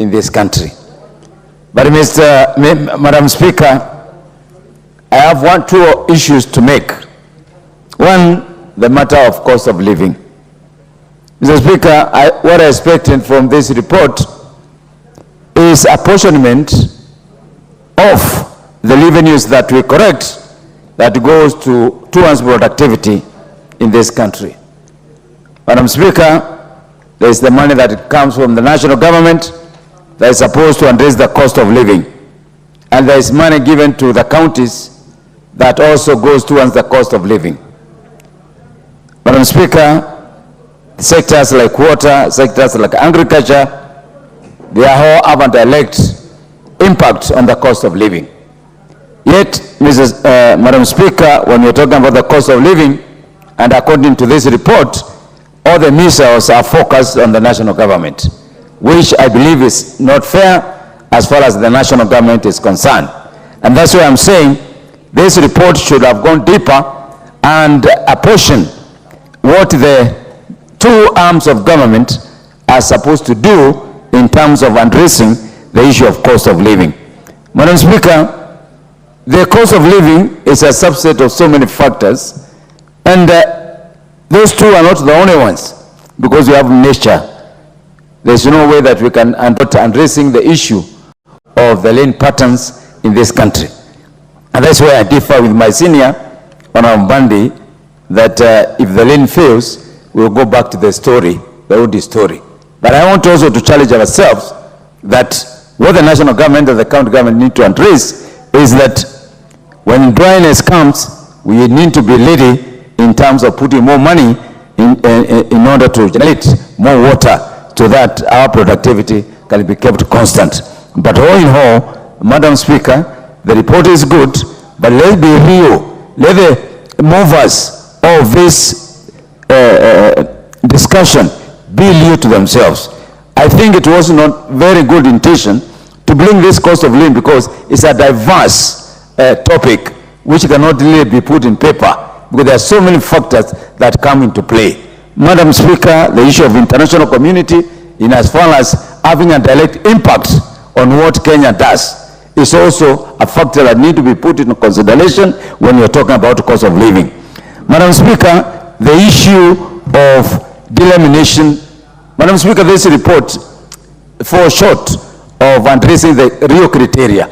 in this country. But Madam Speaker, I have two issues to make. One, the matter of cost of living. Mr. Speaker, what I expected from this report is apportionment of the revenues that we collect that goes towards productivity in this country. Madam Speaker, there is the money that comes from the national government that is supposed to address the cost of living. And there is money given to the counties that also goes towards the cost of living. Madam Speaker, sectors like water, sectors like agriculture, they all have a direct impact on the cost of living. Yet, Madam Speaker, when we're talking about the cost of living, and according to this report, all the missiles are focused on the national government, which I believe is not fair as far as the national government is concerned. And that's why I'm saying this report should have gone deeper and apportion what the two arms of government are supposed to do in terms of addressing the issue of cost of living. Madam Speaker, the cost of living is a subset of so many factors, and those two are not the only ones, because we have nature. There's no way that we can addressing the issue of the lane patterns in this country. And that's why I differ with my senior, Honorable Bandi, that if the lane fails, we'll go back to the story, the old story. But I want also to challenge ourselves that what the national government and the county government need to address is that when dryness comes, we need to be ready in terms of putting more money in order to generate more water so that our productivity can be kept constant. But all in all, Madam Speaker, the report is good, but let's be real. Let the movers of this discussion be real to themselves. I think it was not very good intention to bring this cost of living because it's a diverse topic which cannot really be put in paper because there are so many factors that come into play. Madam Speaker, the issue of international community in as far as having a direct impact on what Kenya does is also a factor that needs to be put into consideration when you're talking about cost of living. Madam Speaker, the issue of delineation. Madam Speaker, this report falls short of addressing the real criteria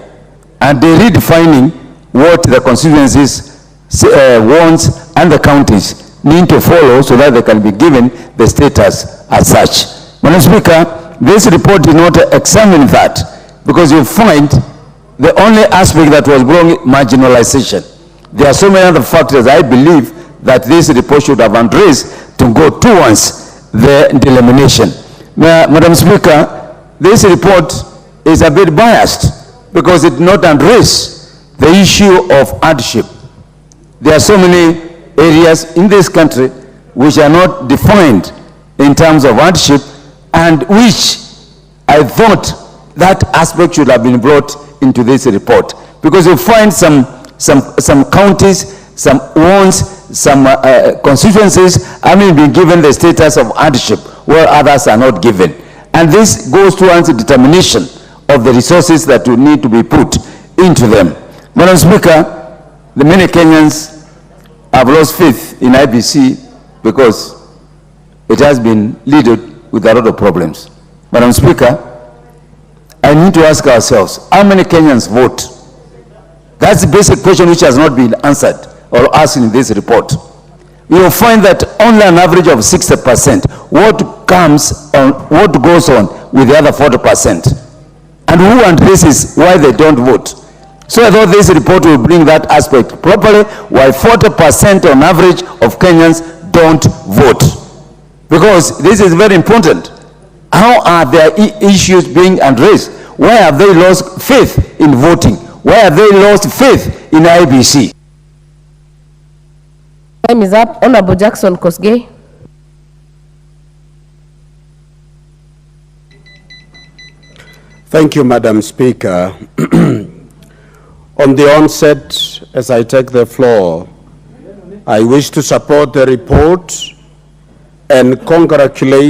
and they redefining what the constituencies wants and the counties need to follow so that they can be given the status as such. Madam Speaker, this report did not examine that because you find the only aspect that was brought marginalization. There are so many other factors I believe that this report should have addressed to go towards the delineation. Madam Speaker, this report is a bit biased because it did not address the issue of hardship. There are so many areas in this country which are not defined in terms of hardship and which I thought that aspect should have been brought into this report because you find some counties, some wards, some constituencies having been given the status of hardship where others are not given. And this goes towards the determination of the resources that will need to be put into them. Madam Speaker, the many Kenyans have lost faith in IBC because it has been loaded with a lot of problems. Madam Speaker, I need to ask ourselves, how many Kenyans vote? That's the basic question which has not been answered or asked in this report. You will find that only an average of 60%, what goes on with the other 40%? And who addresses why they don't vote? So I thought this report will bring that aspect properly, while 40% on average of Kenyans don't vote. Because this is very important. How are their issues being addressed? Why have they lost faith in voting? Why have they lost faith in IBC? Time is up. Honorable Jackson Kosgei. Thank you, Madam Speaker. On the onset, as I take the floor, I wish to support the report and congratulate